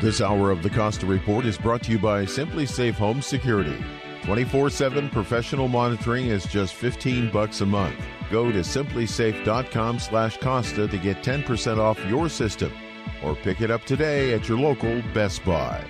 This hour of the Costa Report is brought to you by Simply Safe Home Security. 24/7 professional monitoring is just $15 a month. Go to simplysafe.com/Costa to get 10% off your system, or pick it up today at your local Best Buy.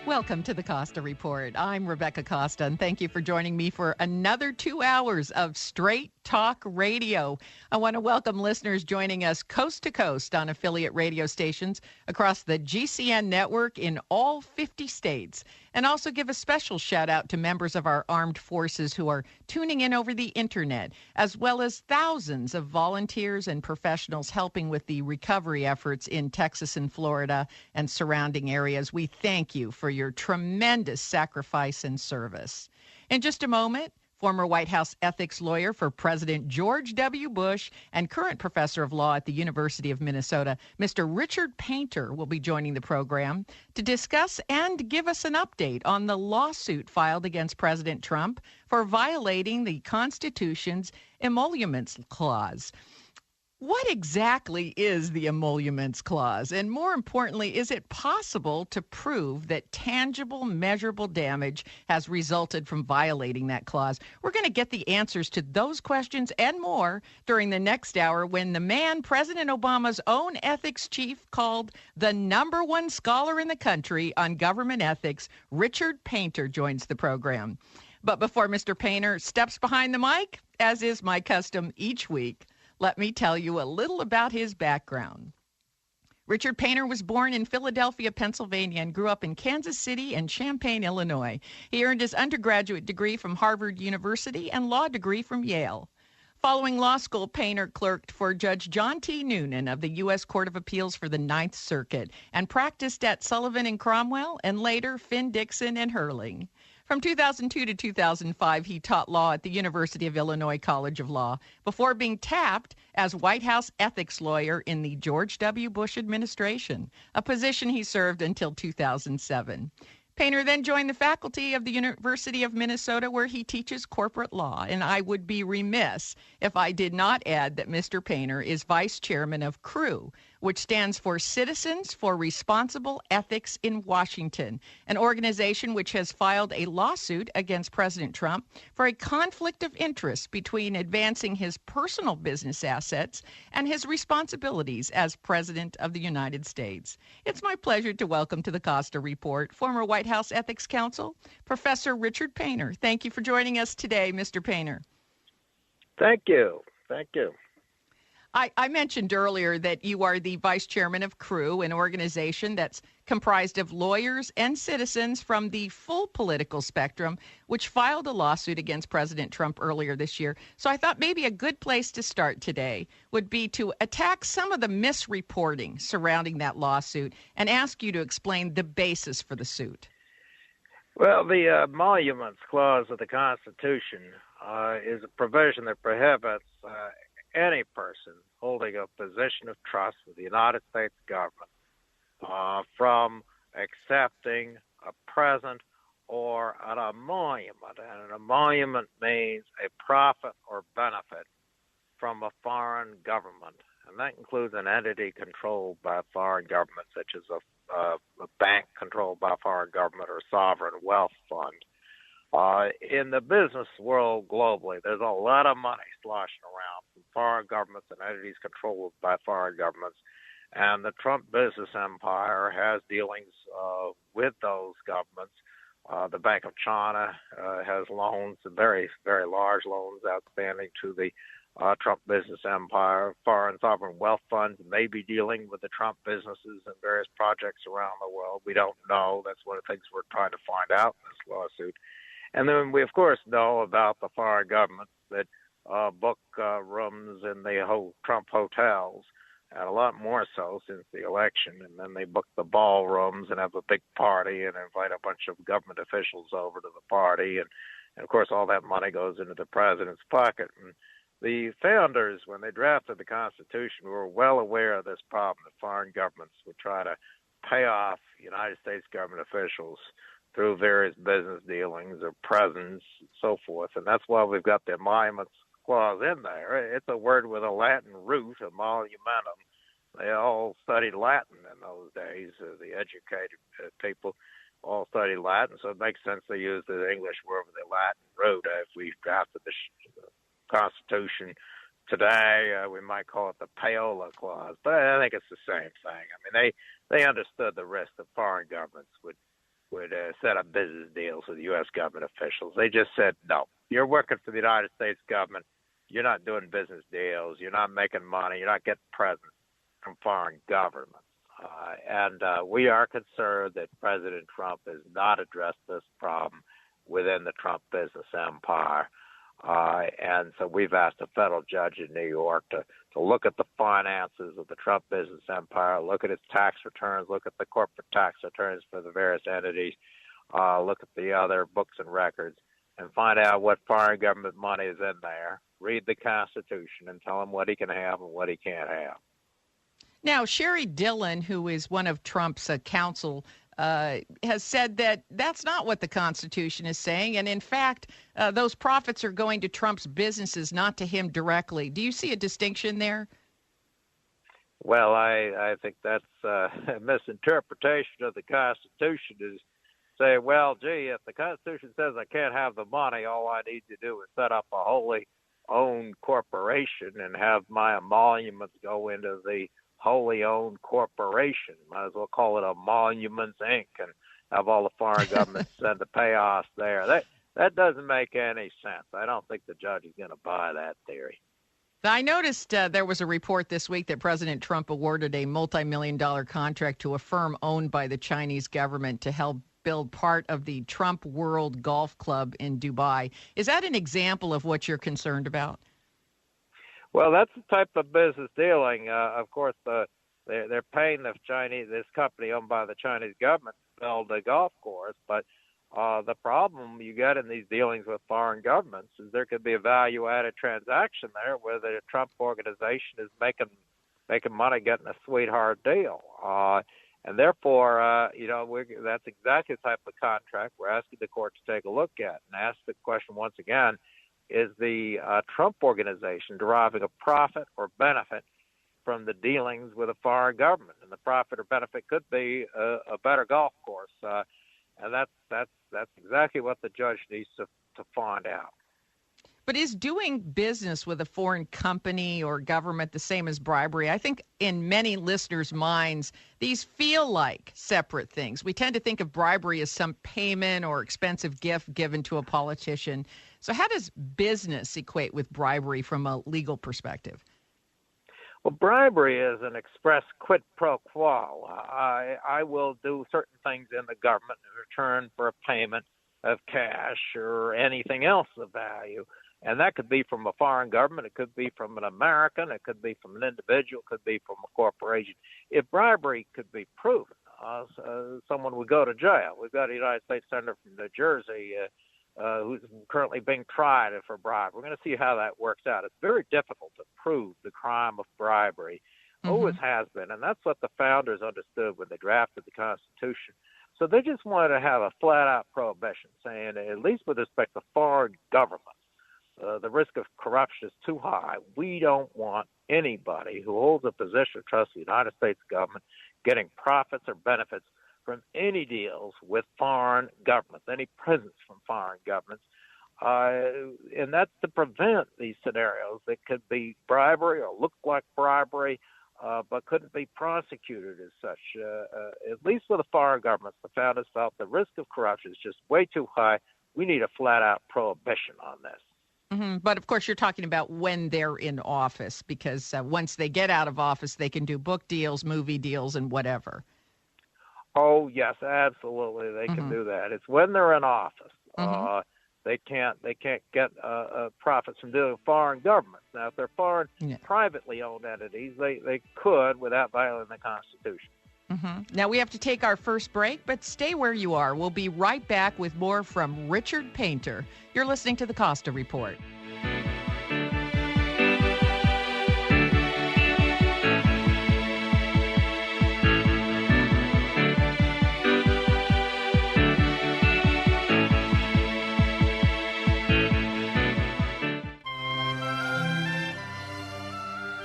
Welcome to the Costa Report. I'm Rebecca Costa, and thank you for joining me for another 2 hours of straight talk radio. I want to welcome listeners joining us coast to coast on affiliate radio stations across the GCN network in all 50 states, and also give a special shout out to members of our armed forces who are tuning in over the internet, as well as thousands of volunteers and professionals helping with the recovery efforts in Texas and Florida and surrounding areas. We thank you for your tremendous sacrifice and service. In just a moment, former White House ethics lawyer for President George W. Bush and current professor of law at the University of Minnesota, Mr. Richard Painter, will be joining the program to discuss and give us an update on the lawsuit filed against President Trump for violating the Constitution's Emoluments Clause. What exactly is the Emoluments Clause? And more importantly, is it possible to prove that tangible, measurable damage has resulted from violating that clause? We're going to get the answers to those questions and more during the next hour when the man President Obama's own ethics chief called the #1 scholar in the country on government ethics, Richard Painter, joins the program. But before Mr. Painter steps behind the mic, as is my custom each week, let me tell you a little about his background. Richard Painter was born in Philadelphia, Pennsylvania, and grew up in Kansas City and Champaign, Illinois. He earned his undergraduate degree from Harvard University and law degree from Yale. Following law school, Painter clerked for Judge John T. Noonan of the U.S. Court of Appeals for the Ninth Circuit and practiced at Sullivan and Cromwell and later Finn Dixon and Hurling. From 2002 to 2005, he taught law at the University of Illinois College of Law before being tapped as White House ethics lawyer in the George W. Bush administration, a position he served until 2007. Painter then joined the faculty of the University of Minnesota, where he teaches corporate law, and I would be remiss if I did not add that Mr. Painter is vice chairman of CREW, which stands for Citizens for Responsible Ethics in Washington, an organization which has filed a lawsuit against President Trump for a conflict of interest between advancing his personal business assets and his responsibilities as President of the United States. It's my pleasure to welcome to the Costa Report former White House Ethics Counsel, Professor Richard Painter. Thank you for joining us today, Mr. Painter. Thank you. Thank you. I mentioned earlier that you are the vice chairman of CREW, an organization that's comprised of lawyers and citizens from the full political spectrum, which filed a lawsuit against President Trump earlier this year. So I thought maybe a good place to start today would be to attack some of the misreporting surrounding that lawsuit and ask you to explain the basis for the suit. Well, the Emoluments Clause of the Constitution is a provision that prohibits any person holding a position of trust with the United States government from accepting a present or an emolument. And an emolument means a profit or benefit from a foreign government. And that includes an entity controlled by a foreign government, such as a bank controlled by a foreign government or a sovereign wealth fund. In the business world globally, there's a lot of money sloshing around from foreign governments and entities controlled by foreign governments. And the Trump business empire has dealings with those governments. The Bank of China has loans, very, very large loans outstanding to the Trump business empire. Foreign sovereign wealth funds may be dealing with the Trump businesses and various projects around the world. We don't know. That's one of the things we're trying to find out in this lawsuit. And then we, of course, know about the foreign governments that book rooms in the whole Trump hotels, and a lot more so since the election. And then they book the ballrooms and have a big party and invite a bunch of government officials over to the party. And of course, all that money goes into the president's pocket. And the founders, when they drafted the Constitution, were well aware of this problem, that foreign governments would try to pay off United States government officials through various business dealings or presents and so forth. And that's why we've got the Emoluments Clause in there. It's a word with a Latin root, emolumentum, They all studied Latin in those days. The educated people all studied Latin, so it makes sense they used the English word with the Latin root. If we drafted the Constitution today, we might call it the Paola Clause, but I think it's the same thing. I mean, they understood the risk that foreign governments would set up business deals with U.S. government officials. They just said, no, you're working for the United States government. You're not doing business deals. You're not making money. You're not getting presents from foreign governments. And we are concerned that President Trump has not addressed this problem within the Trump business empire. And so we've asked a federal judge in New York to look at the finances of the Trump business empire, look at its tax returns, look at the corporate tax returns for the various entities, look at the other books and records, and find out what foreign government money is in there, read the Constitution, and tell him what he can have and what he can't have. Now, Sherry Dillon, who is one of Trump's counsel, has said that that's not what the Constitution is saying. And in fact, those profits are going to Trump's businesses, not to him directly. Do you see a distinction there? Well, I think that's a misinterpretation of the Constitution is say, well, gee, if the Constitution says I can't have the money, all I need to do is set up a wholly owned corporation and have my emoluments go into the wholly owned corporation. Might as well call it Emoluments Inc. and have all the foreign governments send the payoffs there. That doesn't make any sense. I don't think the judge is going to buy that theory. I noticed there was a report this week that President Trump awarded a multi-million-dollar contract to a firm owned by the Chinese government to help build part of the Trump World Golf Club in Dubai. Is that an example of what you're concerned about? Well, that's the type of business dealing. Of course, they're paying this company owned by the Chinese government to build a golf course. But the problem you get in these dealings with foreign governments is there could be a value-added transaction there where the Trump organization is making money getting a sweetheart deal. And therefore, that's exactly the type of contract we're asking the court to take a look at and ask the question once again, is the Trump organization deriving a profit or benefit from the dealings with a foreign government? And the profit or benefit could be a better golf course. And that's exactly what the judge needs to find out. But is doing business with a foreign company or government the same as bribery? I think in many listeners' minds, these feel like separate things. We tend to think of bribery as some payment or expensive gift given to a politician. So how does business equate with bribery from a legal perspective? Well, bribery is an express quid pro quo. I will do certain things in the government in return for a payment of cash or anything else of value. And that could be from a foreign government. It could be from an American. It could be from an individual. It could be from a corporation. If bribery could be proven, someone would go to jail. We've got a United States Senator from New Jersey who's currently being tried for bribery. We're going to see how that works out. It's very difficult to prove the crime of bribery. Always has been. And that's what the founders understood when they drafted the Constitution. So they just wanted to have a flat-out prohibition saying, at least with respect to foreign governments, the risk of corruption is too high. We don't want anybody who holds a position of trust in the United States government getting profits or benefits from any deals with foreign governments, any presence from foreign governments. And that's to prevent these scenarios that could be bribery or look like bribery, but couldn't be prosecuted as such. At least with the foreign governments, the founders felt the risk of corruption is just way too high. We need a flat-out prohibition on this. But, of course, you're talking about when they're in office, because once they get out of office, they can do book deals, movie deals, and whatever. Oh, yes, absolutely. They can do that. It's when they're in office. They can't get profits from doing foreign governments. Now, if they're foreign privately owned entities, they could without violating the Constitution. Now, we have to take our first break, but stay where you are. We'll be right back with more from Richard Painter. You're listening to the Costa Report.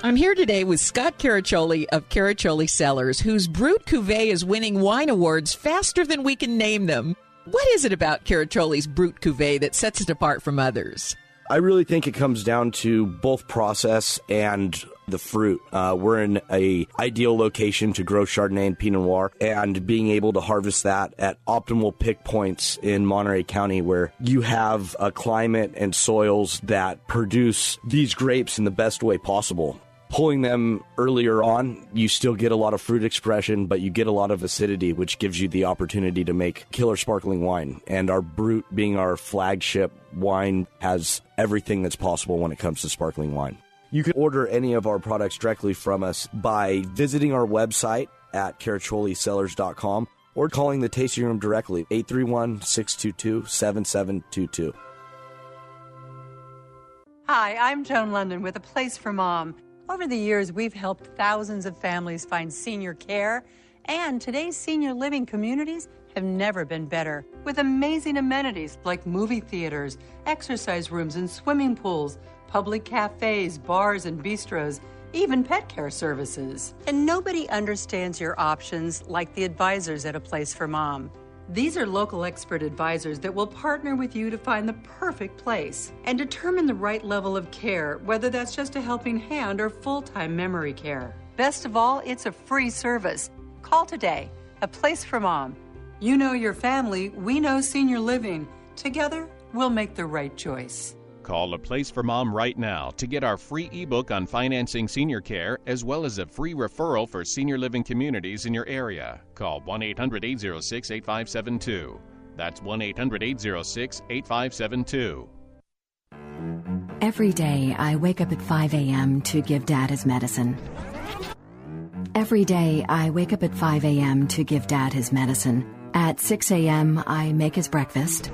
I'm here today with Scott Caraccioli of Caraccioli Cellars, whose Brut Cuvée is winning wine awards faster than we can name them. What is it about Caraccioli's Brut Cuvée that sets it apart from others? I really think it comes down to both process and the fruit. We're in a ideal location to grow Chardonnay and Pinot Noir, and being able to harvest that at optimal pick points in Monterey County, where you have a climate and soils that produce these grapes in the best way possible. Pulling them earlier on, you still get a lot of fruit expression, but you get a lot of acidity, which gives you the opportunity to make killer sparkling wine. And our Brut, being our flagship wine, has everything that's possible when it comes to sparkling wine. You can order any of our products directly from us by visiting our website at caracciolicellars.com or calling the tasting room directly, 831-622-7722. Hi, I'm Joan London with A Place for Mom. Over the years, we've helped thousands of families find senior care, and today's senior living communities have never been better, with amazing amenities like movie theaters, exercise rooms and swimming pools, public cafes, bars and bistros, even pet care services. And nobody understands your options like the advisors at A Place for Mom. These are local expert advisors that will partner with you to find the perfect place and determine the right level of care, whether that's just a helping hand or full-time memory care. Best of all, it's a free service. Call today. A Place for Mom. You know your family, we know senior living. Together, we'll make the right choice. Call A Place for Mom right now to get our free ebook on financing senior care, as well as a free referral for senior living communities in your area. Call 1-800-806-8572. That's 1-800-806-8572. Every day, I wake up at 5 a.m. to give Dad his medicine. Every day, I wake up at 5 a.m. to give Dad his medicine. At 6 a.m., I make his breakfast.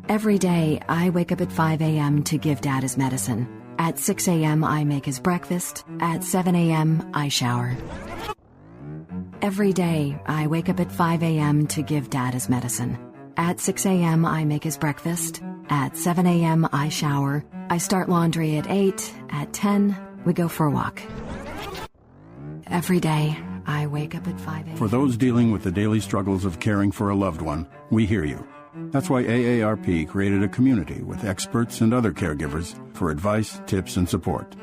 Every day, I wake up at 5 a.m. to give Dad his medicine. At 6 a.m., I make his breakfast. At 7 a.m., I shower. Every day, I wake up at 5 a.m. to give Dad his medicine. At 6 a.m., I make his breakfast. At 7 a.m., I shower. I start laundry at 8. At 10, we go for a walk. Every day, I wake up at 5 a.m. For those dealing with the daily struggles of caring for a loved one, we hear you. That's why AARP created a community with experts and other caregivers for advice, tips, and support.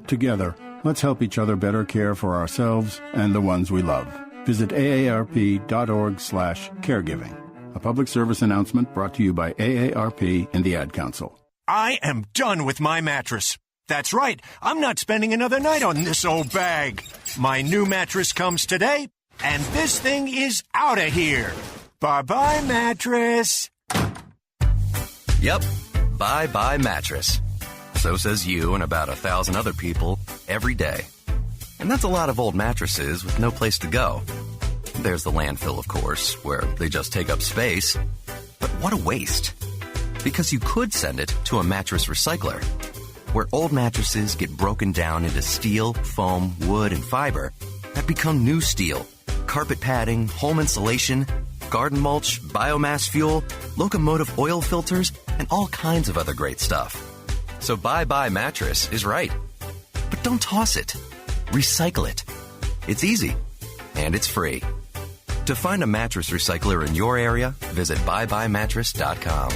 Together, let's help each other better care for ourselves and the ones we love. Visit aarp.org/caregiving. A public service announcement brought to you by AARP and the Ad Council. I am done with my mattress. That's right. I'm not spending another night on this old bag. My new mattress comes today, and this thing is out of here. Bye-bye, mattress. Yep, bye-bye mattress. So says you and about 1,000 other people every day. And that's a lot of old mattresses with no place to go. There's the landfill, of course, where they just take up space. But what a waste. Because you could send it to a mattress recycler, where old mattresses get broken down into steel, foam, wood, and fiber that become new steel, carpet padding, home insulation, garden mulch, biomass fuel, locomotive oil filters, and all kinds of other great stuff. So bye-bye mattress is right. But don't toss it. Recycle it. It's easy. And it's free. To find a mattress recycler in your area, visit buybuymattress.com.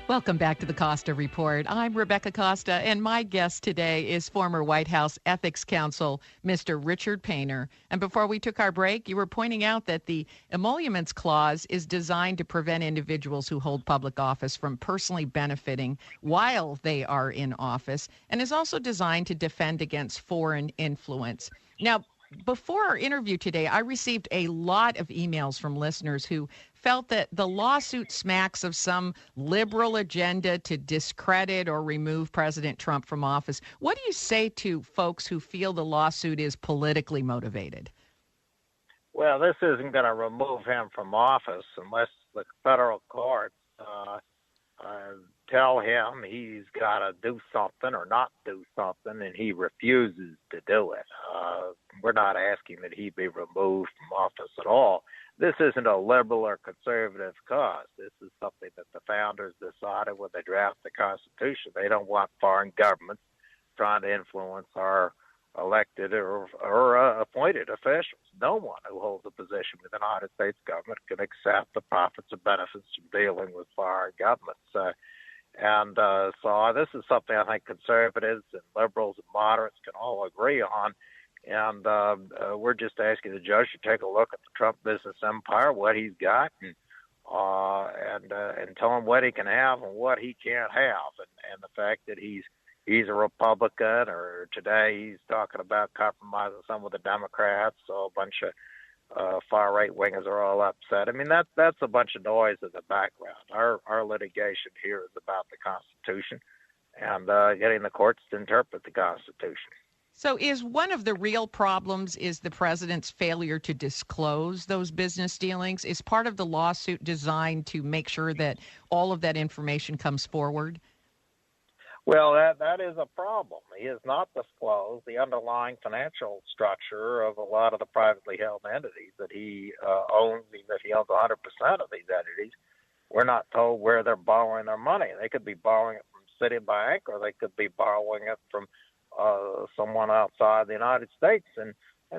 Welcome back to the Costa Report. I'm Rebecca Costa, and my guest today is former White House Ethics Counsel, Mr. Richard Painter. And before we took our break, you were pointing out that the Emoluments Clause is designed to prevent individuals who hold public office from personally benefiting while they are in office, and is also designed to defend against foreign influence. Now, before our interview today, I received a lot of emails from listeners who felt that the lawsuit smacks of some liberal agenda to discredit or remove President Trump from office. What do you say to folks who feel the lawsuit is politically motivated? Well, this isn't going to remove him from office unless the federal courts tell him he's got to do something or not do something, and he refuses to do it. We're not asking that he be removed from office at all. This isn't a liberal or conservative cause. This is something that the founders decided when they drafted the Constitution. They don't want foreign governments trying to influence our elected or appointed officials. No one who holds a position with the United States government can accept the profits or benefits from dealing with foreign governments. So this is something I think conservatives and liberals and moderates can all agree on. And we're just asking the judge to take a look at the Trump business empire, what he's got, and tell him what he can have and what he can't have. And the fact that he's a Republican, or today he's talking about compromising some with the Democrats, so a bunch of far right wingers are all upset. I mean, that's a bunch of noise in the background. Our litigation here is about the Constitution and getting the courts to interpret the Constitution. So is one of the real problems is the president's failure to disclose those business dealings? Is part of the lawsuit designed to make sure that all of that information comes forward? Well, that is a problem. He has not disclosed the underlying financial structure of a lot of the privately held entities that he owns, even if he owns 100% of these entities. We're not told where they're borrowing their money. They could be borrowing it from Citibank, or they could be borrowing it from someone outside the United States, and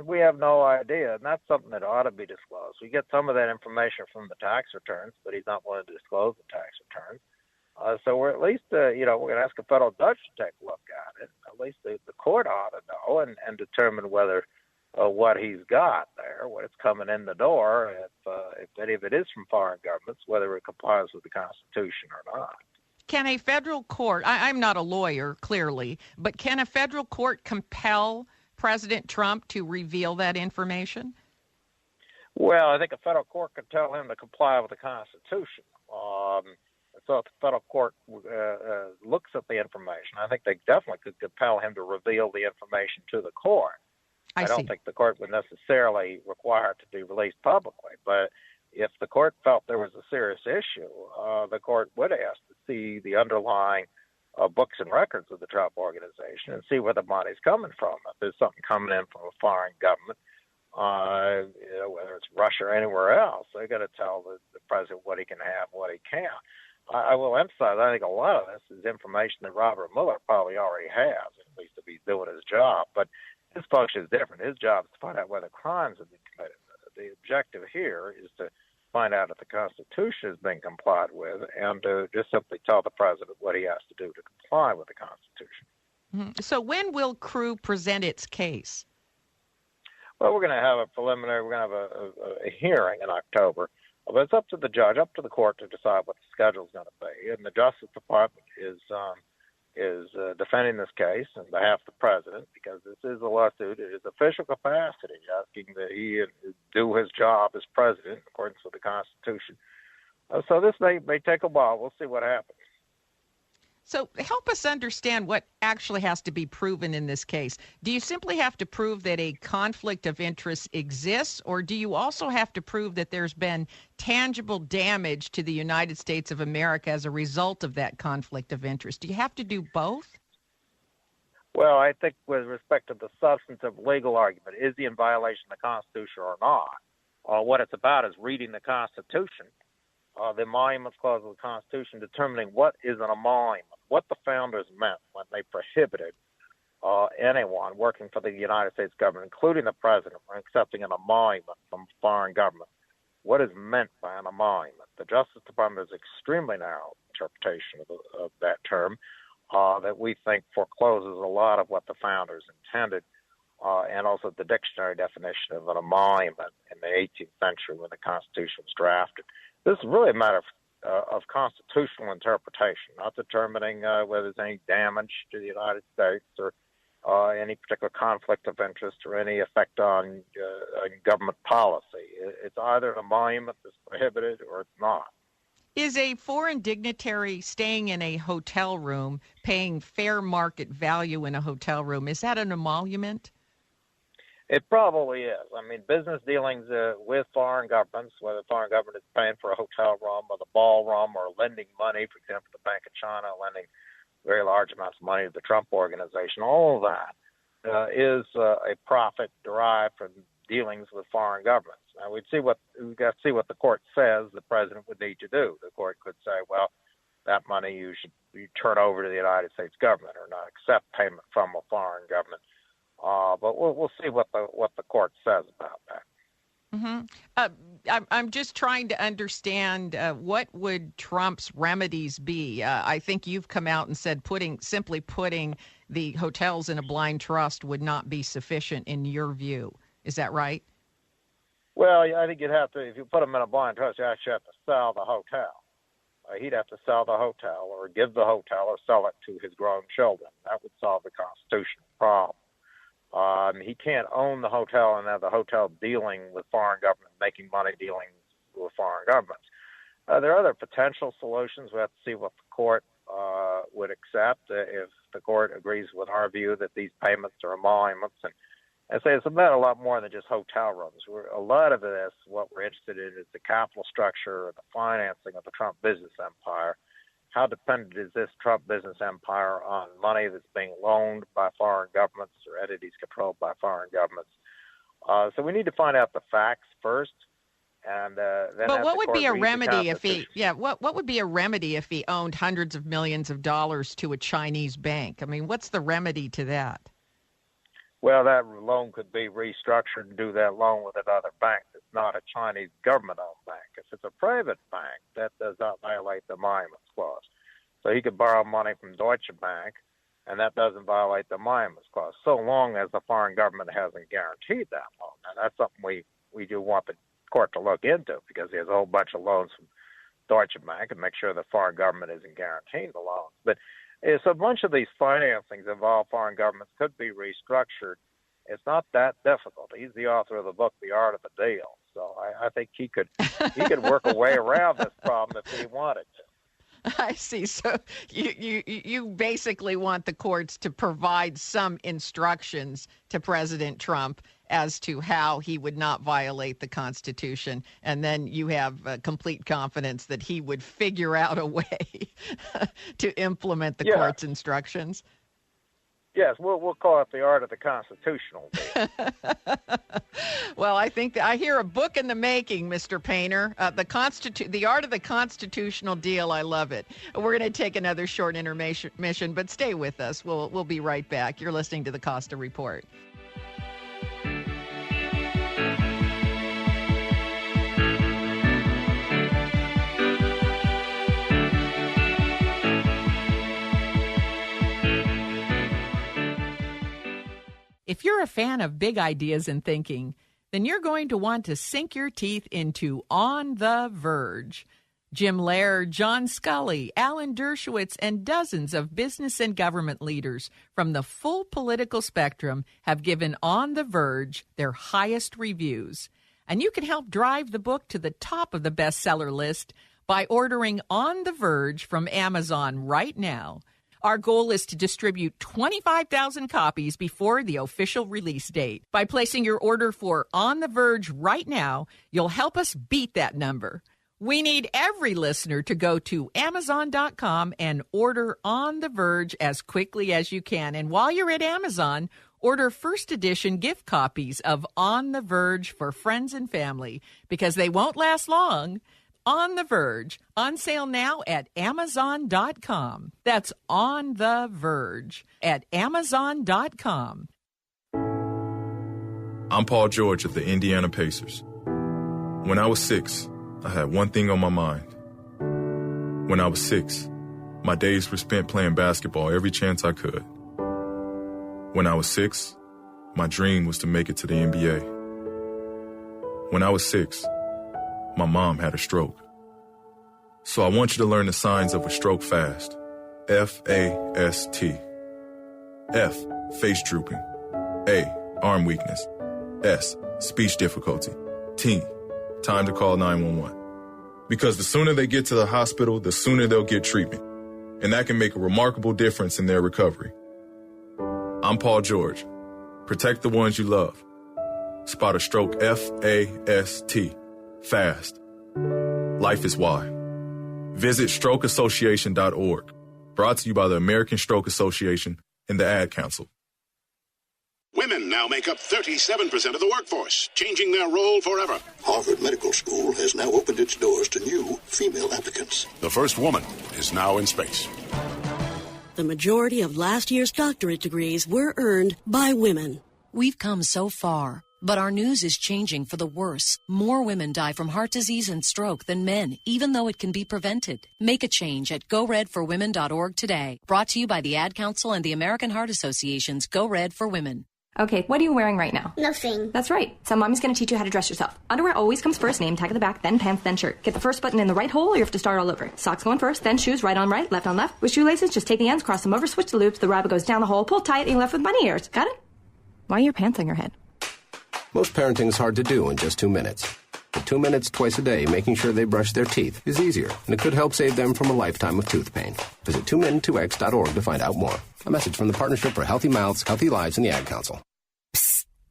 we have no idea, and that's something that ought to be disclosed. We get some of that information from the tax returns, but he's not willing to disclose the tax returns. So we're at least, we're going to ask a federal judge to take a look at it. At least the court ought to know and determine whether what he's got there, what it's coming in the door, if any of it is from foreign governments, whether it complies with the Constitution or not. Can a federal court, I'm not a lawyer, clearly, but can a federal court compel President Trump to reveal that information? Well, I think a federal court could tell him to comply with the Constitution. So if the federal court looks at the information, I think they definitely could compel him to reveal the information to the court. I don't think the court would necessarily require it to be released publicly, but if the court felt there was a serious issue, the court would ask to see the underlying books and records of the Trump organization and see where the money's coming from. If there's something coming in from a foreign government, whether it's Russia or anywhere else, they got to tell the president what he can have, what he can't. I will emphasize, I think a lot of this is information that Robert Mueller probably already has, at least if he's doing his job. But his function is different. His job is to find out whether crimes have been committed. The objective here is to find out if the Constitution has been complied with, and to just simply tell the president what he has to do to comply with the Constitution. Mm-hmm. So when will Crew present its case? Well, we're going to have a preliminary, we're going to have a hearing in October. But it's up to the judge, up to the court to decide what the schedule is going to be. And the Justice Department is defending this case on behalf of the president, because this is a lawsuit in his official capacity, asking that he do his job as president in accordance with the Constitution. So this may take a while. We'll see what happens. So help us understand what actually has to be proven in this case. Do you simply have to prove that a conflict of interest exists, or do you also have to prove that there's been tangible damage to the United States of America as a result of that conflict of interest? Do you have to do both? Well, I think with respect to the substantive legal argument, is he in violation of the Constitution or not? What it's about is reading the Constitution, the Emoluments Clause of the Constitution, determining what is an emolument, what the founders meant when they prohibited anyone working for the United States government, including the president, from accepting an emolument from foreign government. What is meant by an emolument? The Justice Department has extremely narrow interpretation of that term that we think forecloses a lot of what the founders intended, and also the dictionary definition of an emolument in the 18th century when the Constitution was drafted. This is really a matter of constitutional interpretation, not determining whether there's any damage to the United States or any particular conflict of interest or any effect on government policy. It's either an emolument that's prohibited or it's not. Is a foreign dignitary staying in a hotel room, paying fair market value in a hotel room, is that an emolument? It probably is. I mean, business dealings with foreign governments, whether the foreign government is paying for a hotel room or the ballroom or lending money, for example, the Bank of China lending very large amounts of money to the Trump organization, all of that is a profit derived from dealings with foreign governments. Now we've got to see what the court says the president would need to do. The court could say, well, that money you turn over to the United States government or not accept payment from a foreign government. But we'll see what the court says about that. Mm-hmm. I'm just trying to understand what would Trump's remedies be. I think you've come out and said simply putting the hotels in a blind trust would not be sufficient in your view. Is that right? Well, I think you'd have to, if you put him in a blind trust, you actually have to sell the hotel. He'd have to sell the hotel or give the hotel or sell it to his grown children. That would solve the constitutional problem. He can't own the hotel and have the hotel dealing with foreign government, making money dealing with foreign governments. There are other potential solutions. We have to see what the court would accept. If the court agrees with our view that these payments are emoluments, and I say it's about a lot more than just hotel rooms. A lot of this, what we're interested in, is the capital structure or the financing of the Trump business empire. How dependent is this Trump business empire on money that's being loaned by foreign governments or entities controlled by foreign governments? So we need to find out the facts first, and then. But what would be a remedy if he? Yeah, what would be a remedy if he owned hundreds of millions of dollars to a Chinese bank? I mean, what's the remedy to that? Well, that loan could be restructured and do that loan with another bank that's not a Chinese government-owned bank. If it's a private bank, that does not violate the Emoluments Clause. So he could borrow money from Deutsche Bank, and that doesn't violate the Emoluments Clause, so long as the foreign government hasn't guaranteed that loan. And that's something we do want the court to look into, because he has a whole bunch of loans from Deutsche Bank and make sure the foreign government isn't guaranteeing the loans. But so a bunch of these financings involve foreign governments could be restructured. It's not that difficult. He's the author of the book, The Art of the Deal. So I think he could work a way around this problem if he wanted to. I see. So you basically want the courts to provide some instructions to President Trump as to how he would not violate the Constitution, and then you have complete confidence that he would figure out a way to implement the court's instructions. Yes, we'll call it The Art of the Constitutional Deal. Well, I think I hear a book in the making, Mr. Painter. The Art of the Constitutional Deal. I love it. We're going to take another short intermission, but stay with us. We'll be right back. You're listening to the Costa Report. If you're a fan of big ideas and thinking, then you're going to want to sink your teeth into On the Verge. Jim Laird, John Scully, Alan Dershowitz, and dozens of business and government leaders from the full political spectrum have given On the Verge their highest reviews. And you can help drive the book to the top of the bestseller list by ordering On the Verge from Amazon right now. Our goal is to distribute 25,000 copies before the official release date. By placing your order for On the Verge right now, you'll help us beat that number. We need every listener to go to Amazon.com and order On the Verge as quickly as you can. And while you're at Amazon, order first edition gift copies of On the Verge for friends and family, because they won't last long. On the Verge, on sale now at Amazon.com. That's On the Verge at Amazon.com. I'm Paul George of the Indiana Pacers. When I was 6, I had one thing on my mind. When I was 6, my days were spent playing basketball every chance I could. When I was 6, my dream was to make it to the NBA. When I was 6, my mom had a stroke. So I want you to learn the signs of a stroke fast. F-A-S-T. F, face drooping. A, arm weakness. S, speech difficulty. T, time to call 911. Because the sooner they get to the hospital, the sooner they'll get treatment. And that can make a remarkable difference in their recovery. I'm Paul George. Protect the ones you love. Spot a stroke F-A-S-T. Fast. Life is why. Visit strokeassociation.org. Brought to you by the American Stroke Association and the Ad Council. Women now make up 37% of the workforce, changing their role forever. Harvard Medical School has now opened its doors to new female applicants. The first woman is now in space. The majority of last year's doctorate degrees were earned by women. We've come so far, but our news is changing for the worse. More women die from heart disease and stroke than men, even though it can be prevented. Make a change at GoRedForWomen.org today. Brought to you by the Ad Council and the American Heart Association's Go Red for Women. Okay, what are you wearing right now? Nothing. That's right. So Mommy's going to teach you how to dress yourself. Underwear always comes first, name tag at the back, then pants, then shirt. Get the first button in the right hole or you have to start all over. Socks going first, then shoes right on right, left on left. With shoelaces, just take the ends, cross them over, switch the loops, the rabbit goes down the hole, pull tight, and you're left with bunny ears. Got it? Why are your pants on your head? Most parenting is hard to do in just 2 minutes. But 2 minutes twice a day making sure they brush their teeth is easier, and it could help save them from a lifetime of tooth pain. Visit 2min2x.org to find out more. A message from the Partnership for Healthy Mouths, Healthy Lives, and the Ad Council.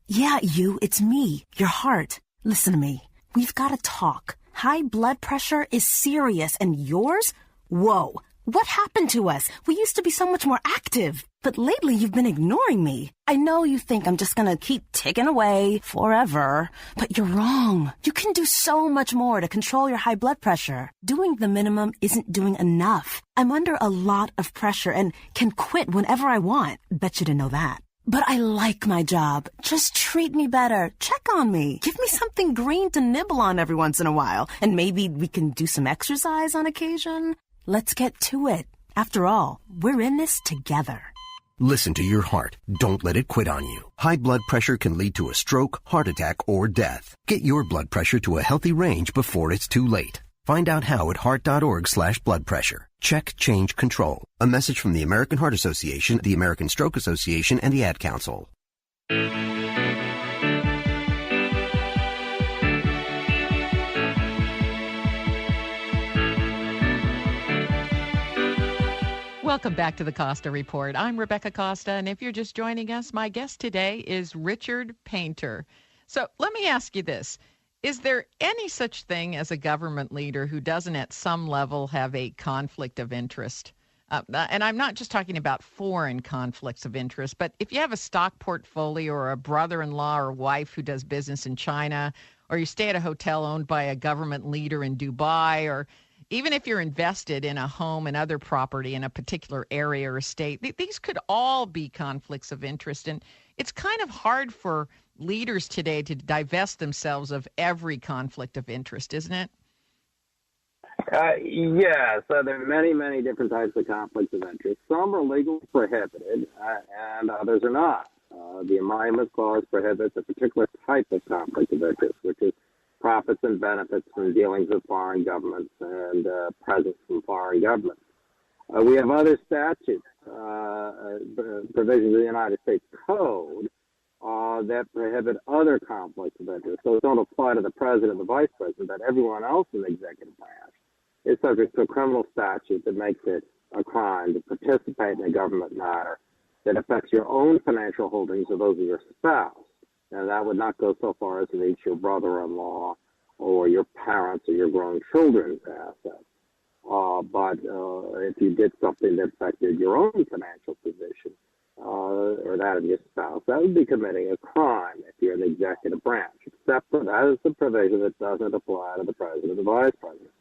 Yeah, it's me, your heart. Listen to me. We've got to talk. High blood pressure is serious, and yours? Whoa. What happened to us? We used to be so much more active. But lately you've been ignoring me. I know you think I'm just gonna keep ticking away forever, but you're wrong. You can do so much more to control your high blood pressure. Doing the minimum isn't doing enough. I'm under a lot of pressure and can quit whenever I want. Bet you didn't know that. But I like my job. Just treat me better. Check on me. Give me something green to nibble on every once in a while. And maybe we can do some exercise on occasion. Let's get to it. After all, we're in this together. Listen to your heart. Don't let it quit on you. High blood pressure can lead to a stroke, heart attack, or death. Get your blood pressure to a healthy range before it's too late. Find out how at heart.org/blood pressure. Check, change, control. A message from the American Heart Association, the American Stroke Association, and the Ad Council. Welcome back to the Costa Report. I'm Rebecca Costa, and if you're just joining us, my guest today is Richard Painter. So let me ask you this. Is there any such thing as a government leader who doesn't at some level have a conflict of interest? And I'm not just talking about foreign conflicts of interest, but if you have a stock portfolio or a brother-in-law or wife who does business in China, or you stay at a hotel owned by a government leader in Dubai, or even if you're invested in a home and other property in a particular area or state, these could all be conflicts of interest. And it's kind of hard for leaders today to divest themselves of every conflict of interest, isn't it? Yeah, so there are many, many different types of conflicts of interest. Some are legally prohibited, and others are not. The Emoluments Clause prohibits a particular type of conflict of interest, which is profits and benefits from dealings with foreign governments and presence from foreign governments. We have other statutes, provisions of the United States Code, that prohibit other conflicts of interest. So it don't apply to the president and the vice president, but everyone else in the executive branch is subject to a criminal statute that makes it a crime to participate in a government matter that affects your own financial holdings or those of your spouse. And that would not go so far as to reach your brother-in-law or your parents or your grown children's assets. But if you did something that affected your own financial position, or that of your spouse, that would be committing a crime if you're in the executive branch, except for that is the provision that doesn't apply to the president or the vice president.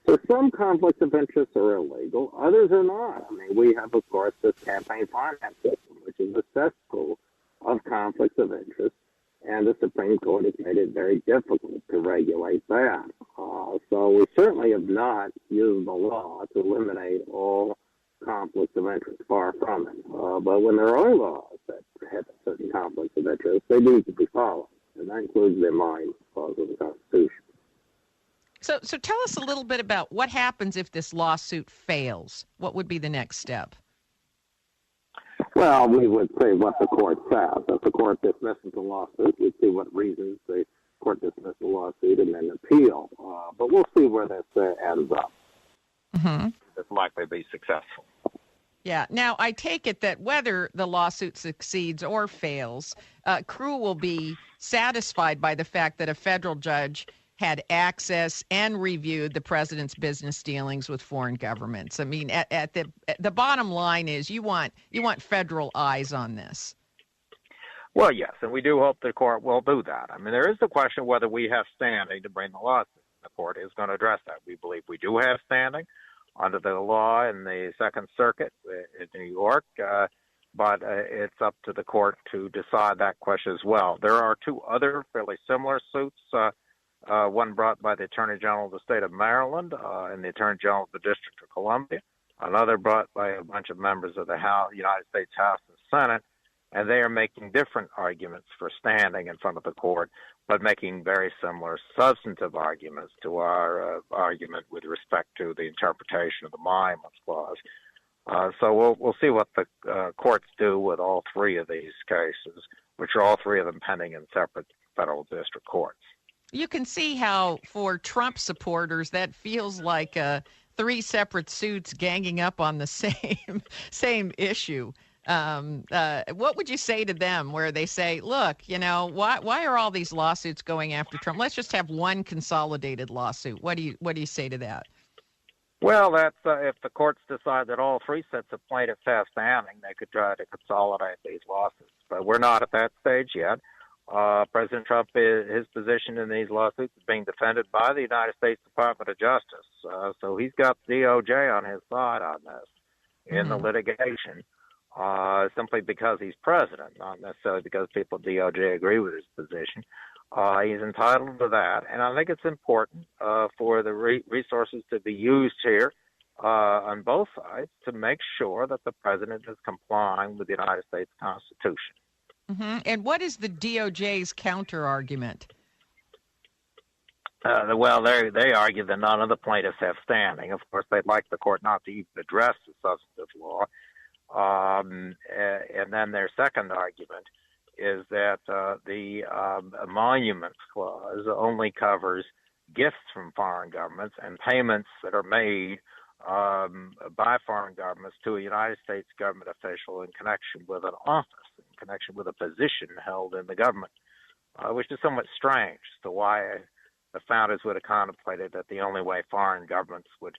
So some conflicts of interest are illegal, others are not. I mean, we have, of course, this campaign finance system, which is a cesspool of conflicts of interest, and the Supreme Court has made it very difficult to regulate that. So we certainly have not used the law to eliminate all conflicts of interest, far from it. But when there are laws that prohibit certain conflicts of interest, they need to be followed, and that includes the Emoluments Clause of the Constitution. So tell us a little bit about what happens if this lawsuit fails. What would be the next step? Well, we would say what the court says. If the court dismisses the lawsuit, we'd see what reasons the court dismissed the lawsuit and then appeal. But we'll see where this ends up. Mm-hmm. It's likely to be successful. Yeah. Now, I take it that whether the lawsuit succeeds or fails, Crew will be satisfied by the fact that a federal judge had access and reviewed the president's business dealings with foreign governments. I mean, at the bottom line is you want federal eyes on this. Well, yes, and we do hope the court will do that. I mean, there is the question whether we have standing to bring the lawsuit. The court is going to address that. We believe we do have standing under the law in the Second Circuit in New York, but it's up to the court to decide that question as well. There are two other fairly similar suits, one brought by the Attorney General of the state of Maryland and the Attorney General of the District of Columbia, another brought by a bunch of members of the United States House and Senate, and they are making different arguments for standing in front of the court, but making very similar substantive arguments to our argument with respect to the interpretation of the Emoluments Clause. So we'll see what the courts do with all three of these cases, which are all three of them pending in separate federal district courts. You can see how, for Trump supporters, that feels like three separate suits ganging up on the same issue. What would you say to them where they say, look, why are all these lawsuits going after Trump? Let's just have one consolidated lawsuit. What do you say to that? Well, that's if the courts decide that all three sets of plaintiffs have standing, they could try to consolidate these lawsuits. But we're not at that stage yet. President Trump, his position in these lawsuits is being defended by the United States Department of Justice. So he's got DOJ on his side on this in the litigation. Simply because he's president, not necessarily because people at DOJ agree with his position. He's entitled to that, and I think it's important for the resources to be used here on both sides to make sure that the president is complying with the United States Constitution. Mm-hmm. And what is the DOJ's counter-argument? Well, they argue that none of the plaintiffs have standing. Of course, they'd like the court not to even address the substantive law. And then their second argument is that the Emoluments Clause only covers gifts from foreign governments and payments that are made by foreign governments to a United States government official in connection with an office, in connection with a position held in the government, which is somewhat strange as to why the founders would have contemplated that the only way foreign governments would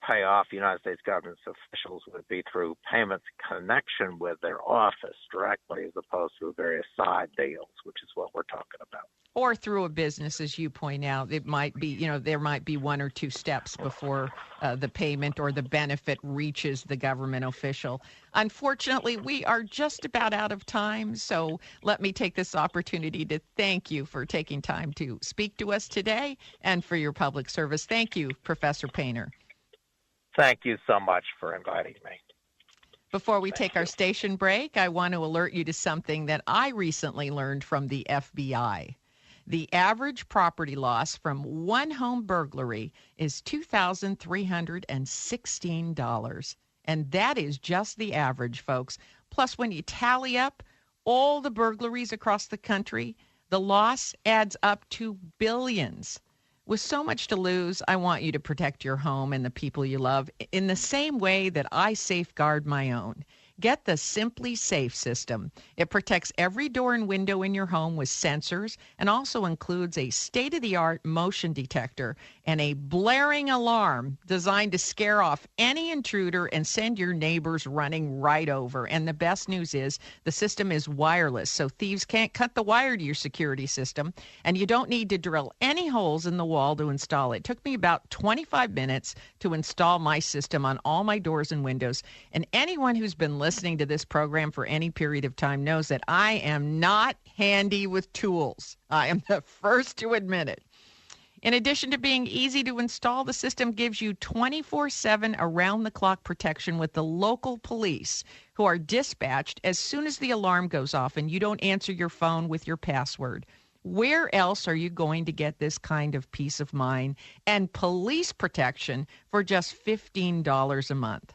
pay off United States government's officials would be through payments in connection with their office directly, as opposed to various side deals, which is what we're talking about. Or through a business, as you point out. It might be, there might be one or two steps before the payment or the benefit reaches the government official. Unfortunately, we are just about out of time, so let me take this opportunity to thank you for taking time to speak to us today and for your public service. Thank you, Professor Painter. Thank you so much for inviting me. Before we take our station break, I want to alert you to something that I recently learned from the FBI. The average property loss from one home burglary is $2,316. And that is just the average, folks. Plus, when you tally up all the burglaries across the country, the loss adds up to billions. With so much to lose, I want you to protect your home and the people you love in the same way that I safeguard my own. Get the Simply Safe system. It protects every door and window in your home with sensors and also includes a state-of-the-art motion detector and a blaring alarm designed to scare off any intruder and send your neighbors running right over. And the best news is the system is wireless, so thieves can't cut the wire to your security system, and you don't need to drill any holes in the wall to install it. It took me about 25 minutes to install my system on all my doors and windows, and anyone who's been listening to this program for any period of time knows that I am not handy with tools. I am the first to admit it. In addition to being easy to install, the system gives you 24/7 around-the-clock protection with the local police who are dispatched as soon as the alarm goes off and you don't answer your phone with your password. Where else are you going to get this kind of peace of mind and police protection for just $15 a month?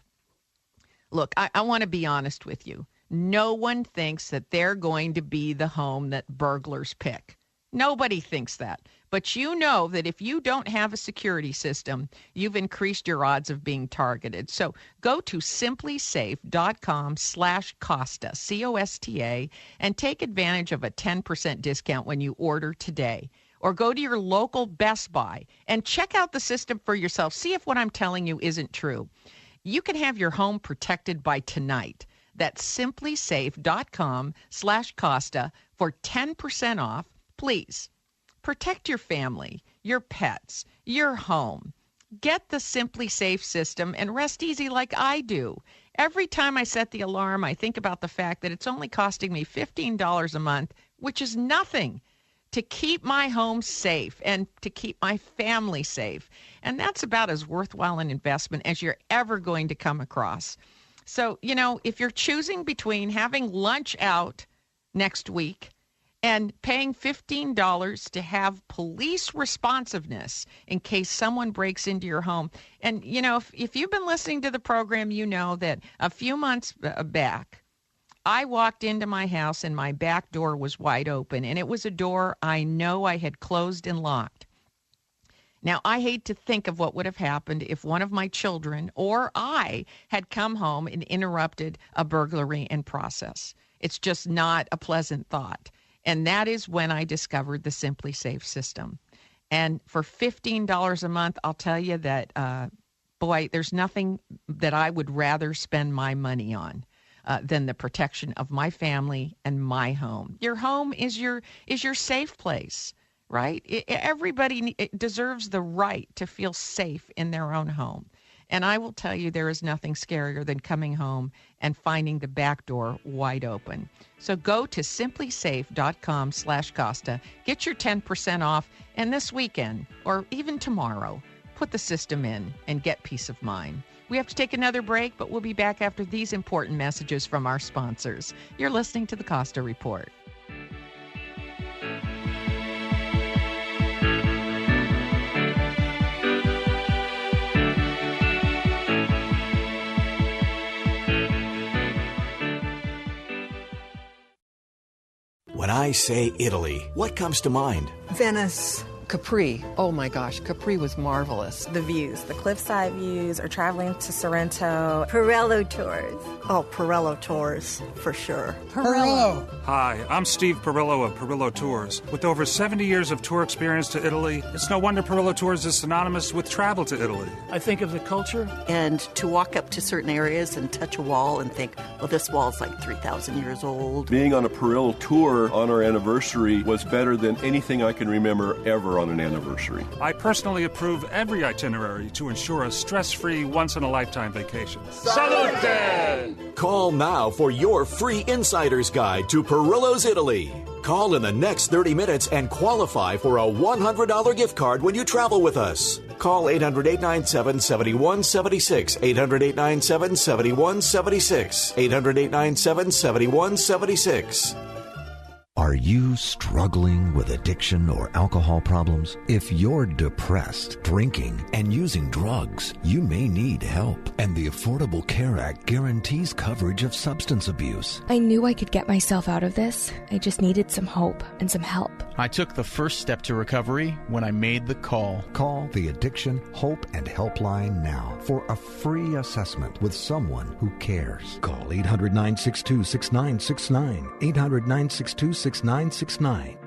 Look, I want to be honest with you. No one thinks that they're going to be the home that burglars pick. Nobody thinks that. But you know that if you don't have a security system, you've increased your odds of being targeted. So go to simplysafe.com/Costa, C-O-S-T-A, and take advantage of a 10% discount when you order today. Or go to your local Best Buy and check out the system for yourself. See if what I'm telling you isn't true. You can have your home protected by tonight. That's simplysafe.com/Costa for 10% off. Please protect your family, your pets, your home. Get the Simply Safe system and rest easy like I do. Every time I set the alarm, I think about the fact that it's only costing me $15 a month, which is nothing, to keep my home safe and to keep my family safe. And that's about as worthwhile an investment as you're ever going to come across. So, if you're choosing between having lunch out next week and paying $15 to have police responsiveness in case someone breaks into your home. And, if you've been listening to the program, you know that a few months back, I walked into my house and my back door was wide open, and it was a door I know I had closed and locked. Now, I hate to think of what would have happened if one of my children or I had come home and interrupted a burglary in process. It's just not a pleasant thought. And that is when I discovered the Simply Safe system. And for $15 a month, I'll tell you that, there's nothing that I would rather spend my money on than the protection of my family and my home. Your home is your safe place, right? Everybody deserves the right to feel safe in their own home. And I will tell you, there is nothing scarier than coming home and finding the back door wide open. So go to simplysafe.com/Costa, get your 10% off, and this weekend, or even tomorrow, put the system in and get peace of mind. We have to take another break, but we'll be back after these important messages from our sponsors. You're listening to the Costa Report. When I say Italy, what comes to mind? Venice. Capri. Oh my gosh, Capri was marvelous. The views, the cliffside views, or traveling to Sorrento. Pirello Tours. Oh, Pirello Tours, for sure. Pirello. Hi, I'm Steve Pirillo of Pirillo Tours. With over 70 years of tour experience to Italy, it's no wonder Pirillo Tours is synonymous with travel to Italy. I think of the culture, and to walk up to certain areas and touch a wall and think, well, this wall's like 3,000 years old. Being on a Pirillo tour on our anniversary was better than anything I can remember ever on an anniversary. I personally approve every itinerary to ensure a stress-free, once-in-a-lifetime vacation. Salute! Call now for your free insider's guide to Pirillo's Italy. Call in the next 30 minutes and qualify for a $100 gift card when you travel with us. Call 800-897-7176, 800-897-7176, 800-897-7176. Are you struggling with addiction or alcohol problems? If you're depressed, drinking, and using drugs, you may need help. And the Affordable Care Act guarantees coverage of substance abuse. I knew I could get myself out of this. I just needed some hope and some help. I took the first step to recovery when I made the call. Call the Addiction, Hope, and Helpline now for a free assessment with someone who cares. Call 800-962-6969, 800-962-6969.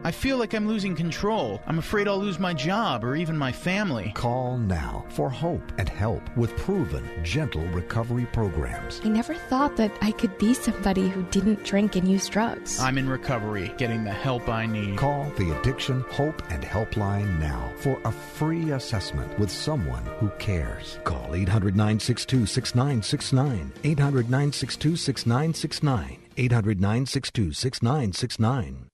I feel like I'm losing control. I'm afraid I'll lose my job or even my family. Call now for hope and help with proven, gentle recovery programs. I never thought that I could be somebody who didn't drink and use drugs. I'm in recovery, getting the help I need. Call the Addiction, Hope, and Helpline now for a free assessment with someone who cares. Call 800-962-6969, 800-962-6969. 800-962-6969.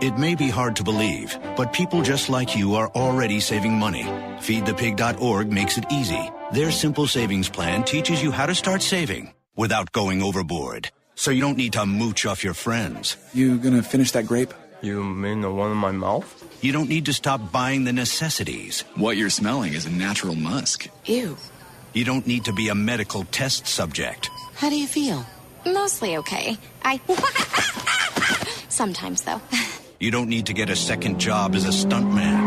It may be hard to believe, but people just like you are already saving money. FeedThePig.org makes it easy. Their simple savings plan teaches you how to start saving without going overboard. So you don't need to mooch off your friends. You gonna finish that grape? You mean the one in my mouth? You don't need to stop buying the necessities. What you're smelling is a natural musk. Ew. You don't need to be a medical test subject. How do you feel? Mostly okay. Sometimes, though. You don't need to get a second job as a stuntman.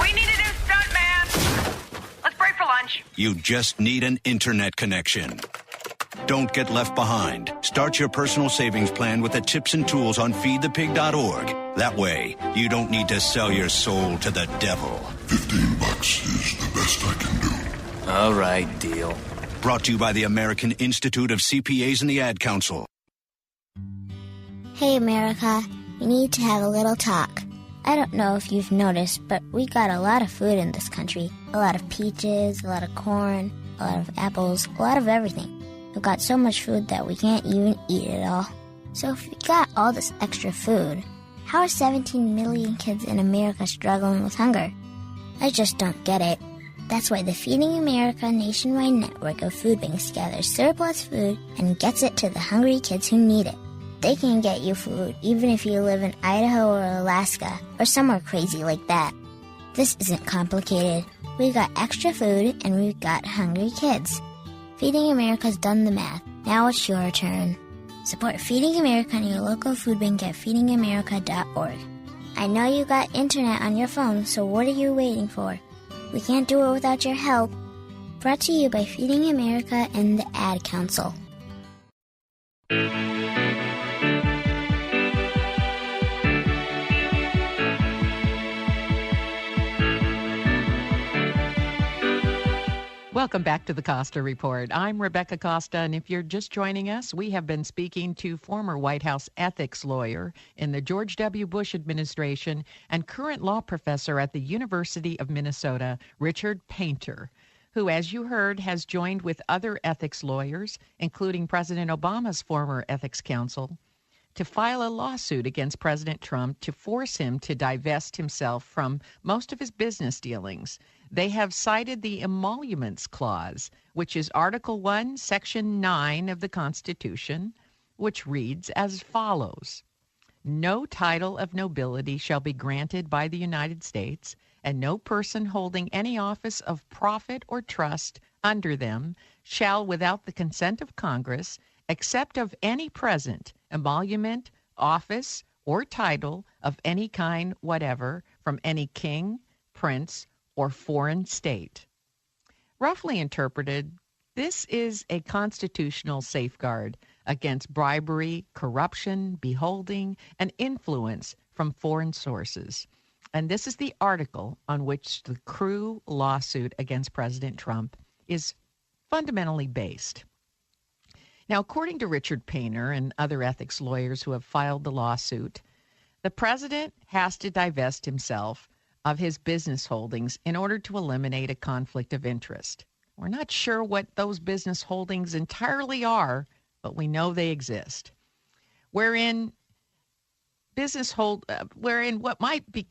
We need a new stuntman. Let's break for lunch. You just need an internet connection. Don't get left behind. Start your personal savings plan with the tips and tools on feedthepig.org. That way, you don't need to sell your soul to the devil. $15 is the best I can do. All right, deal. Brought to you by the American Institute of CPAs and the Ad Council. Hey, America. We need to have a little talk. I don't know if you've noticed, but we got a lot of food in this country. A lot of peaches, a lot of corn, a lot of apples, a lot of everything. We've got so much food that we can't even eat it all. So if we got all this extra food, how are 17 million kids in America struggling with hunger? I just don't get it. That's why the Feeding America nationwide network of food banks gathers surplus food and gets it to the hungry kids who need it. They can get you food even if you live in Idaho or Alaska or somewhere crazy like that. This isn't complicated. We've got extra food and we've got hungry kids. Feeding America's done the math. Now it's your turn. Support Feeding America and your local food bank at feedingamerica.org. I know you got internet on your phone, so what are you waiting for? We can't do it without your help. Brought to you by Feeding America and the Ad Council. Welcome back to the Costa Report. I'm Rebecca Costa, and if you're just joining us, we have been speaking to former White House ethics lawyer in the George W. Bush administration and current law professor at the University of Minnesota, Richard Painter, who, as you heard, has joined with other ethics lawyers, including President Obama's former ethics counsel, to file a lawsuit against President Trump to force him to divest himself from most of his business dealings. They have cited the Emoluments Clause, which is Article 1, Section 9 of the Constitution, which reads as follows. No title of nobility shall be granted by the United States, and no person holding any office of profit or trust under them shall, without the consent of Congress, except of any present emolument, office, or title of any kind whatever from any king, prince, or foreign state. Roughly interpreted, this is a constitutional safeguard against bribery, corruption, beholding, and influence from foreign sources. And this is the article on which the Crew lawsuit against President Trump is fundamentally based. Now, according to Richard Painter and other ethics lawyers who have filed the lawsuit, the president has to divest himself of his business holdings in order to eliminate a conflict of interest. We're not sure what those business holdings entirely are, but we know they exist. Wherein what might be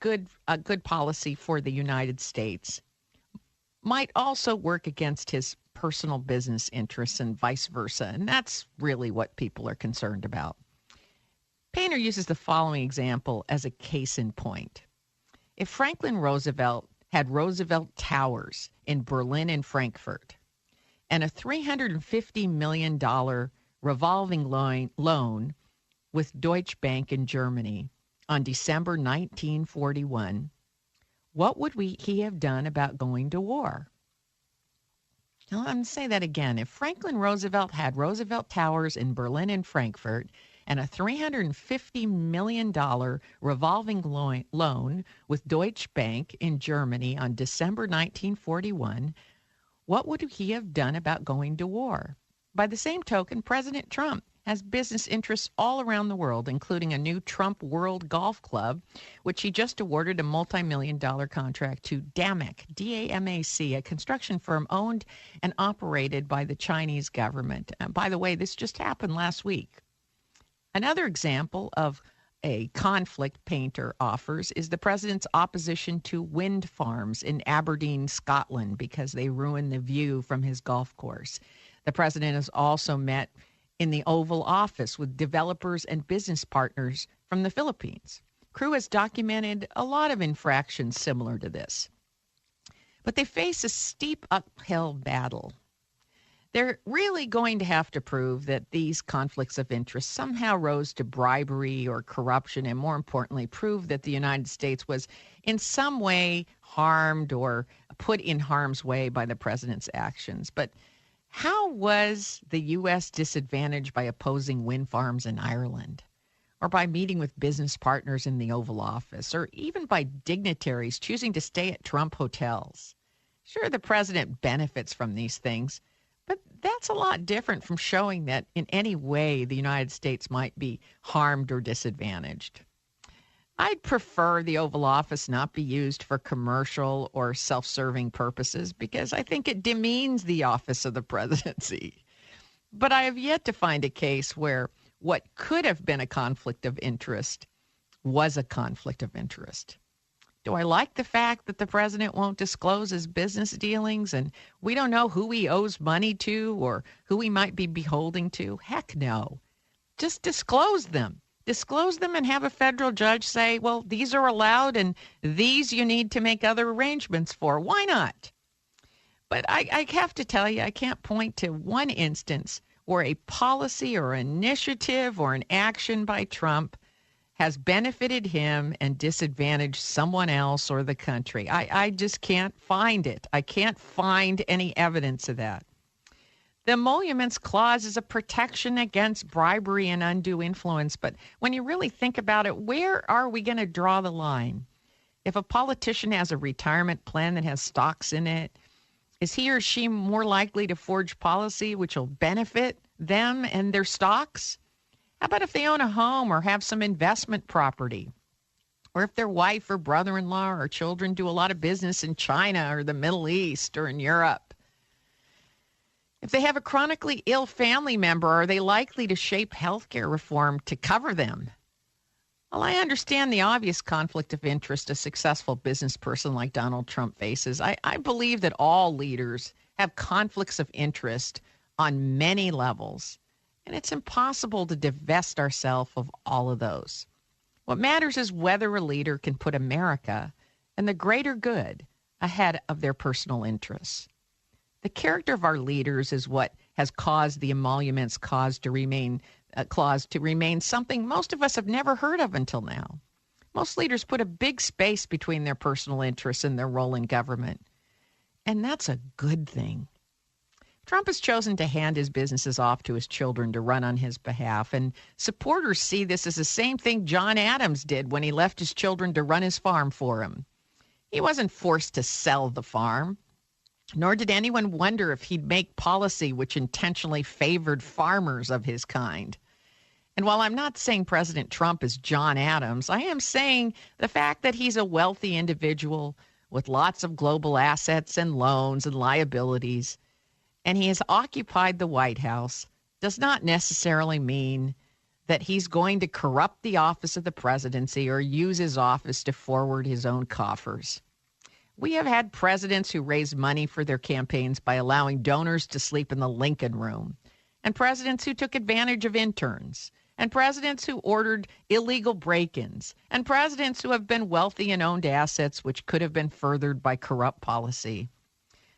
a good policy for the United States might also work against his personal business interests and vice versa. And that's really what people are concerned about. Painter uses the following example as a case in point. If Franklin Roosevelt had Roosevelt Towers in Berlin and Frankfurt and a $350 million revolving loan with Deutsche Bank in Germany on December 1941, what would he have done about going to war? Now, I'm going to say that again. If Franklin Roosevelt had Roosevelt Towers in Berlin and Frankfurt and a $350 million revolving loan with Deutsche Bank in Germany on December 1941, what would he have done about going to war? By the same token, President Trump has business interests all around the world, including a new Trump World Golf Club, which he just awarded a multi-million-dollar contract to DAMAC, D-A-M-A-C, a construction firm owned and operated by the Chinese government. And by the way, this just happened last week. Another example of a conflict Painter offers is the president's opposition to wind farms in Aberdeen, Scotland, because they ruin the view from his golf course. The president has also met in the Oval Office with developers and business partners from the Philippines. Crew has documented a lot of infractions similar to this. But they face a steep uphill battle. They're really going to have to prove that these conflicts of interest somehow rose to bribery or corruption, and more importantly, prove that the United States was in some way harmed or put in harm's way by the president's actions. But how was the U.S. disadvantaged by opposing wind farms in Ireland, or by meeting with business partners in the Oval Office, or even by dignitaries choosing to stay at Trump hotels? Sure, the president benefits from these things, but that's a lot different from showing that in any way the United States might be harmed or disadvantaged. I'd prefer the Oval Office not be used for commercial or self-serving purposes because I think it demeans the office of the presidency. But I have yet to find a case where what could have been a conflict of interest was a conflict of interest. Do I like the fact that the president won't disclose his business dealings and we don't know who he owes money to or who he might be beholden to? Heck no. Just disclose them. Disclose them and have a federal judge say, well, these are allowed and these you need to make other arrangements for. Why not? But I have to tell you, I can't point to one instance where a policy or initiative or an action by Trump has benefited him and disadvantaged someone else or the country. I just can't find it. I can't find any evidence of that. The Emoluments Clause is a protection against bribery and undue influence. But when you really think about it, where are we going to draw the line? If a politician has a retirement plan that has stocks in it, is he or she more likely to forge policy which will benefit them and their stocks? How about if they own a home or have some investment property? Or if their wife or brother-in-law or children do a lot of business in China or the Middle East or in Europe? If they have a chronically ill family member, are they likely to shape healthcare reform to cover them? Well, I understand the obvious conflict of interest a successful business person like Donald Trump faces. I believe that all leaders have conflicts of interest on many levels, and it's impossible to divest ourselves of all of those. What matters is whether a leader can put America and the greater good ahead of their personal interests. The character of our leaders is what has caused the Emoluments Clause to remain something most of us have never heard of until now. Most leaders put a big space between their personal interests and their role in government, and that's a good thing. Trump has chosen to hand his businesses off to his children to run on his behalf, and supporters see this as the same thing John Adams did when he left his children to run his farm for him. He wasn't forced to sell the farm. Nor did anyone wonder if he'd make policy which intentionally favored farmers of his kind. And while I'm not saying President Trump is John Adams, I am saying the fact that he's a wealthy individual with lots of global assets and loans and liabilities, and he has occupied the White House, does not necessarily mean that he's going to corrupt the office of the presidency or use his office to forward his own coffers. We have had presidents who raised money for their campaigns by allowing donors to sleep in the Lincoln Room, and presidents who took advantage of interns, and presidents who ordered illegal break-ins, and presidents who have been wealthy and owned assets which could have been furthered by corrupt policy.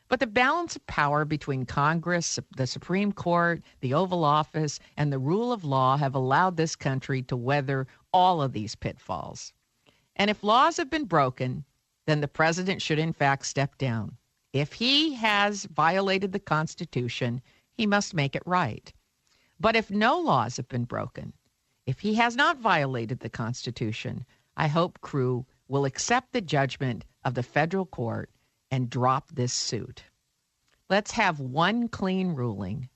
But the balance of power between Congress, the Supreme Court, the Oval Office, and the rule of law have allowed this country to weather all of these pitfalls. And if laws have been broken, then the president should in fact step down. If he has violated the Constitution, he must make it right. But if no laws have been broken, if he has not violated the Constitution, I hope Crew will accept the judgment of the federal court and drop this suit. Let's have one clean ruling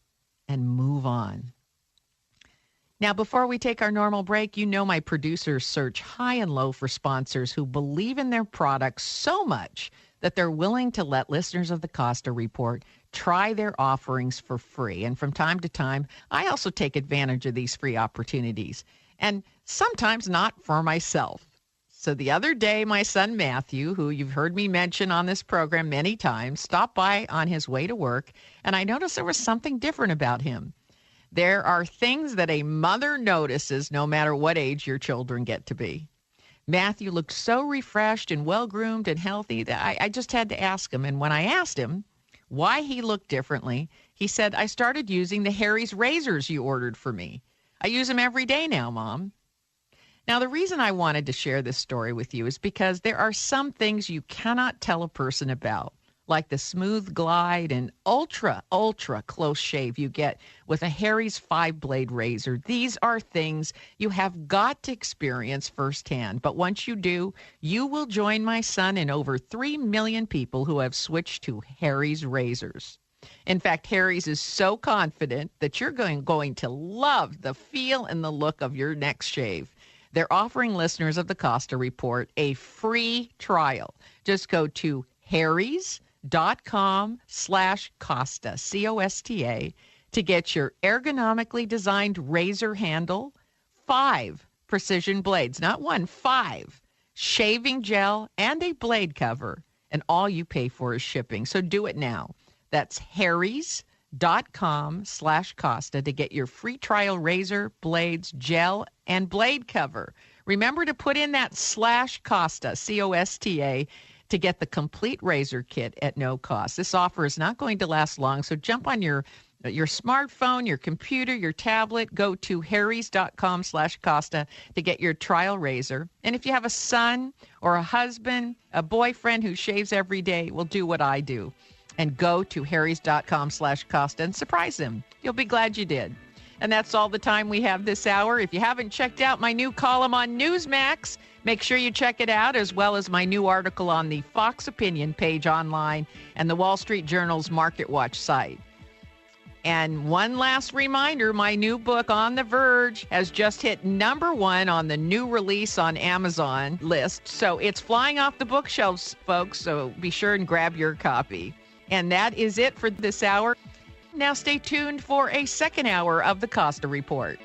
and move on. Now, before we take our normal break, you know my producers search high and low for sponsors who believe in their products so much that they're willing to let listeners of the Costa Report try their offerings for free. And from time to time, I also take advantage of these free opportunities, and sometimes not for myself. So the other day, my son Matthew, who you've heard me mention on this program many times, stopped by on his way to work, and I noticed there was something different about him. There are things that a mother notices no matter what age your children get to be. Matthew looked so refreshed and well-groomed and healthy that I just had to ask him. And when I asked him why he looked differently, he said, I started using the Harry's razors you ordered for me. I use them every day now, Mom. Now, the reason I wanted to share this story with you is because there are some things you cannot tell a person about, like the smooth glide and ultra, ultra close shave you get with a Harry's 5-blade razor. These are things you have got to experience firsthand. But once you do, you will join my son and over 3 million people who have switched to Harry's razors. In fact, Harry's is so confident that you're going to love the feel and the look of your next shave. They're offering listeners of the Costa Report a free trial. Just go to harrys.com/Costa, C-O-S-T-A, to get your ergonomically designed razor handle, 5 precision blades, not 1, 5, shaving gel, and a blade cover. And all you pay for is shipping. So do it now. That's harrys.com/Costa to get your free trial razor, blades, gel, and blade cover. Remember to put in that /Costa, C-O-S-T-A, to get the complete razor kit at no cost. This offer is not going to last long, so jump on your smartphone, your computer, your tablet, go to harrys.com/Costa to get your trial razor. And if you have a son or a husband, a boyfriend who shaves every day, well, do what I do and go to harrys.com/Costa and surprise them. You'll be glad you did. And that's all the time we have this hour. If you haven't checked out my new column on Newsmax, make sure you check it out, as well as my new article on the Fox Opinion page online and the Wall Street Journal's Market Watch site. And one last reminder, my new book, On the Verge, has just hit #1 on the new release on Amazon list. So it's flying off the bookshelves, folks, so be sure and grab your copy. And that is it for this hour. Now stay tuned for a second hour of the Costa Report.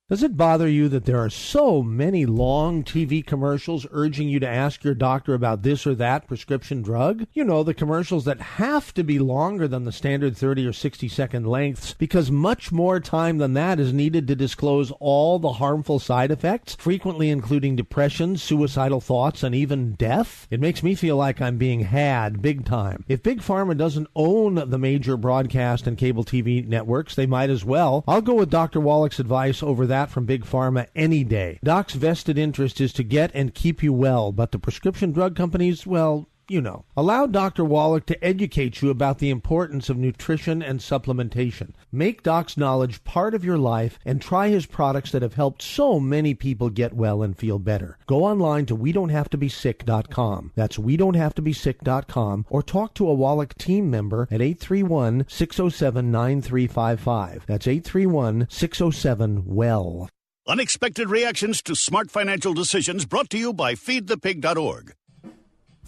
Does it bother you that there are so many long TV commercials urging you to ask your doctor about this or that prescription drug? You know, the commercials that have to be longer than the standard 30 or 60-second lengths because much more time than that is needed to disclose all the harmful side effects, frequently including depression, suicidal thoughts, and even death. It makes me feel like I'm being had big time. If Big Pharma doesn't own the major broadcast and cable TV networks, they might as well. I'll go with Dr. Wallach's advice over that from Big Pharma any day. Doc's vested interest is to get and keep you well, but the prescription drug companies, well, you know. Allow Dr. Wallach to educate you about the importance of nutrition and supplementation. Make Doc's knowledge part of your life and try his products that have helped so many people get well and feel better. Go online to WeDon'tHaveToBeSick.com. That's WeDon'tHaveToBeSick.com, or talk to a Wallach team member at 831-607-9355. That's 831-607-WELL. Unexpected reactions to smart financial decisions brought to you by FeedThePig.org.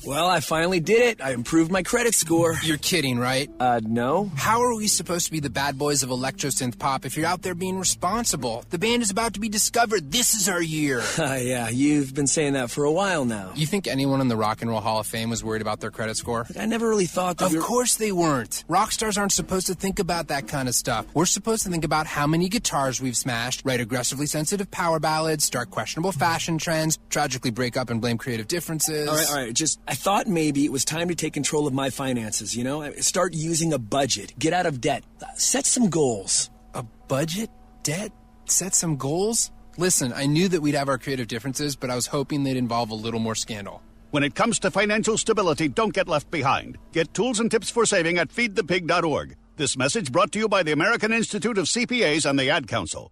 Well, I finally did it. I improved my credit score. You're kidding, right? No. How are we supposed to be the bad boys of electro-synth pop if you're out there being responsible? The band is about to be discovered. This is our year. Yeah, you've been saying that for a while now. You think anyone in the Rock and Roll Hall of Fame was worried about their credit score? I never really thought that. Of course they weren't. Rock stars aren't supposed to think about that kind of stuff. We're supposed to think about how many guitars we've smashed, write aggressively sensitive power ballads, start questionable fashion trends, tragically break up and blame creative differences. All right. I thought maybe it was time to take control of my finances, you know? Start using a budget. Get out of debt. Set some goals. A budget? Debt? Set some goals? Listen, I knew that we'd have our creative differences, but I was hoping they'd involve a little more scandal. When it comes to financial stability, don't get left behind. Get tools and tips for saving at FeedThePig.org. This message brought to you by the American Institute of CPAs and the Ad Council.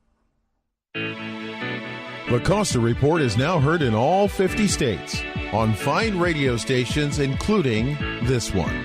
The Costa Report is now heard in all 50 states on fine radio stations, including this one.